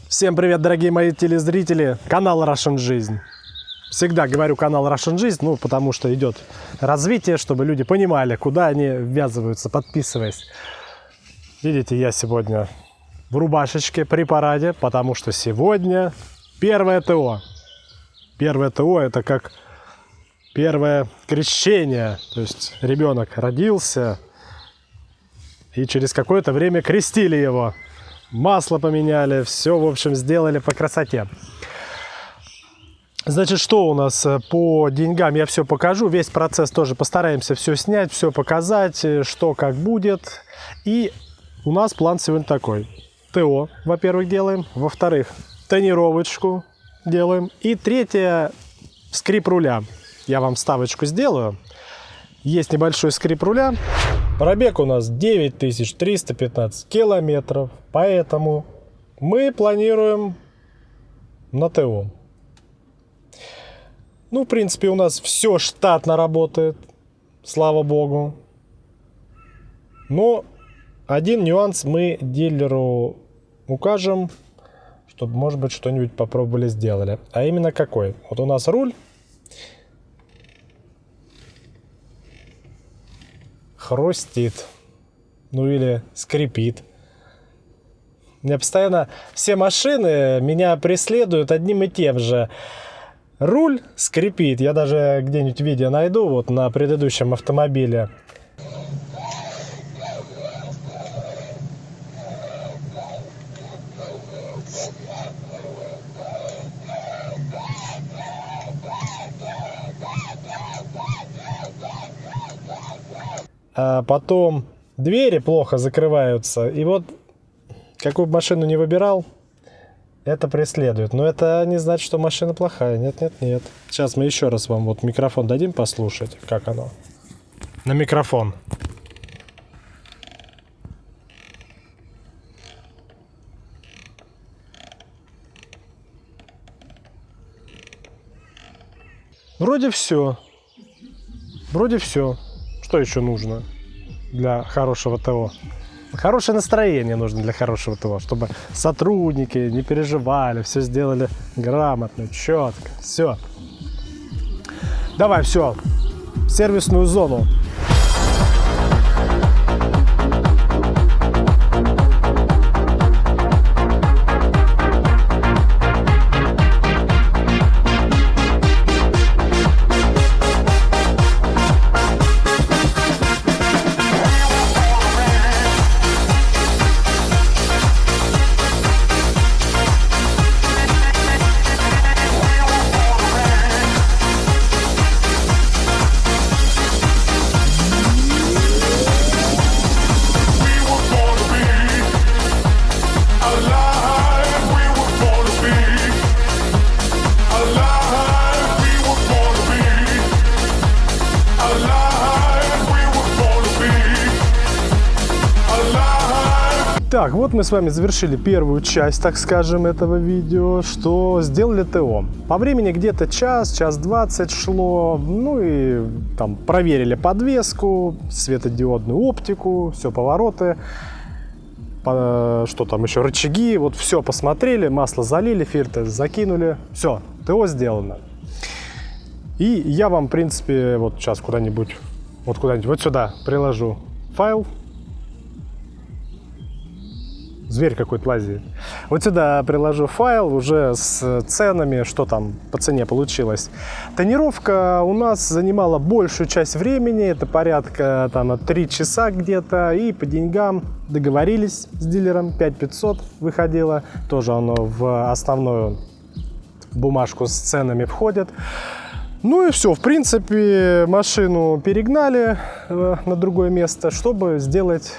Всем привет, дорогие мои телезрители, канал Russian Жизнь. Всегда говорю канал Russian Жизнь, потому что идет развитие, чтобы люди понимали, куда они ввязываются, подписываясь. Видите, я сегодня в рубашечке при параде, потому что сегодня первое ТО. Первое ТО — это как первое крещение, то есть ребенок родился, и через какое-то время крестили его. Масло поменяли, все, в общем, сделали по красоте. Значит, что у нас по деньгам, я все покажу. Весь процесс тоже постараемся все снять, все показать, что как будет. И у нас план сегодня такой. ТО, во-первых, делаем. Во-вторых, тонировочку делаем. И третье, скрип руля. Я вам вставочку сделаю. Есть небольшой скрип руля. Пробег у нас 9315 километров, поэтому мы планируем на ТО. В принципе, у нас все штатно работает, слава богу. Но один нюанс мы дилеру укажем, чтобы, может быть, что-нибудь попробовали сделали. А именно какой? Вот у нас руль. Хрустит, или скрипит. У меня постоянно все машины меня преследуют одним и тем же. Руль скрипит. Я даже где-нибудь видео найду, вот на предыдущем автомобиле. А потом двери плохо закрываются. И вот, какую бы машину не выбирал, это преследует. Но это не значит, что машина плохая. Нет, нет, нет. Сейчас мы еще раз вам вот микрофон дадим послушать, как оно. На микрофон. Вроде все. Вроде все. Что еще нужно для хорошего ТО? Хорошее настроение нужно для хорошего ТО, чтобы сотрудники не переживали, все сделали грамотно, четко, все. Давай, все, в сервисную зону. Так, вот мы с вами завершили первую часть, так скажем, этого видео, что сделали ТО. По времени где-то час 20 шло, и там проверили подвеску, светодиодную оптику, все повороты, что там еще, рычаги, вот все посмотрели, масло залили, фильтр закинули, все, ТО сделано. И я вам, в принципе, вот сейчас куда-нибудь вот сюда приложу файл. Зверь какой-то лазит. Вот сюда приложу файл уже с ценами, что там по цене получилось. Тонировка у нас занимала большую часть времени, это порядка 3 часа где-то, и по деньгам договорились с дилером, 5500 выходило, тоже оно в основную бумажку с ценами входит. И все, в принципе, машину перегнали на другое место, чтобы сделать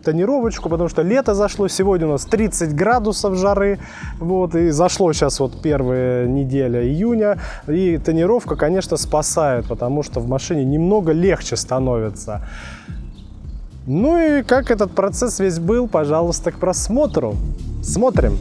тонировочку, потому что лето зашло, сегодня у нас 30 градусов жары, и зашло сейчас первая неделя июня, и тонировка, конечно, спасает, потому что в машине немного легче становится. И как этот процесс весь был, пожалуйста, к просмотру. Смотрим.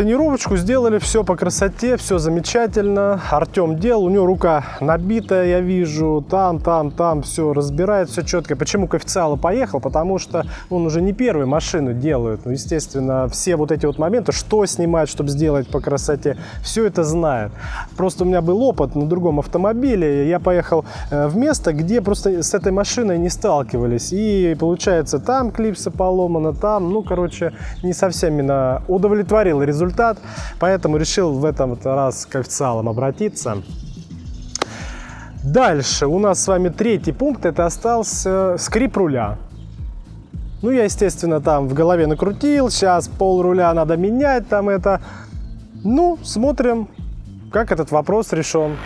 Тонировочку сделали, все по красоте, все замечательно. Артем делал, у него рука набитая, я вижу, там, все разбирает, все четко. Почему к официалу поехал? Потому что он уже не первую машину делает. Ну, естественно, все вот эти вот моменты, что снимать, чтобы сделать по красоте, все это знает. Просто у меня был опыт на другом автомобиле, я поехал в место, где просто с этой машиной не сталкивались. И получается, там клипса поломана, там, ну, короче, не совсем меня удовлетворил результат. Поэтому решил в этом раз к официалам обратиться. Дальше у нас с вами третий пункт, это остался скрип руля. Ну, я, естественно, там в голове накрутил, сейчас пол руля надо менять, там это. Ну, смотрим, как этот вопрос решен.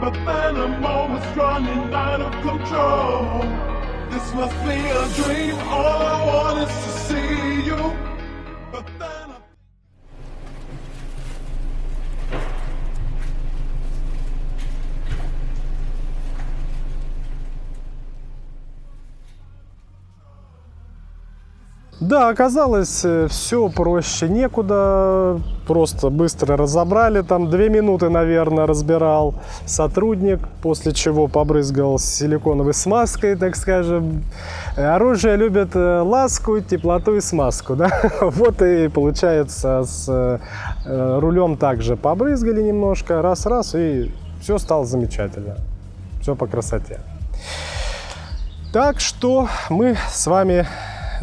But then I'm always running out of control. This must be a dream. All I want is to see you. But then Да, оказалось, все проще некуда, просто быстро разобрали, там 2 минуты, наверное, разбирал сотрудник, после чего побрызгал силиконовой смазкой, так скажем. Оружие любит ласку, теплоту и смазку, да? Вот и получается с рулем также побрызгали немножко, раз-раз, и все стало замечательно, все по красоте. Так что мы с вами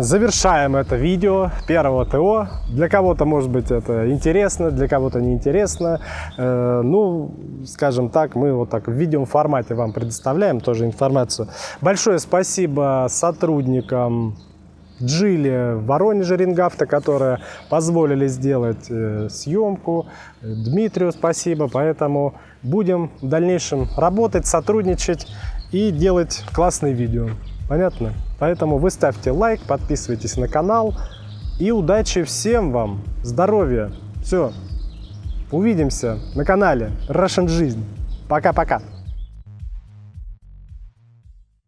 завершаем это видео первого ТО. Для кого-то, может быть, это интересно, для кого-то неинтересно. Ну, скажем так, мы вот так в видеоформате вам предоставляем тоже информацию. Большое спасибо сотрудникам Geely в Воронеже Рингавто, которые позволили сделать съемку. Дмитрию спасибо. Поэтому будем в дальнейшем работать, сотрудничать и делать классные видео. Понятно? Поэтому вы ставьте лайк, подписывайтесь на канал. И удачи всем вам, здоровья. Все, увидимся на канале Russian Жизнь. Пока-пока.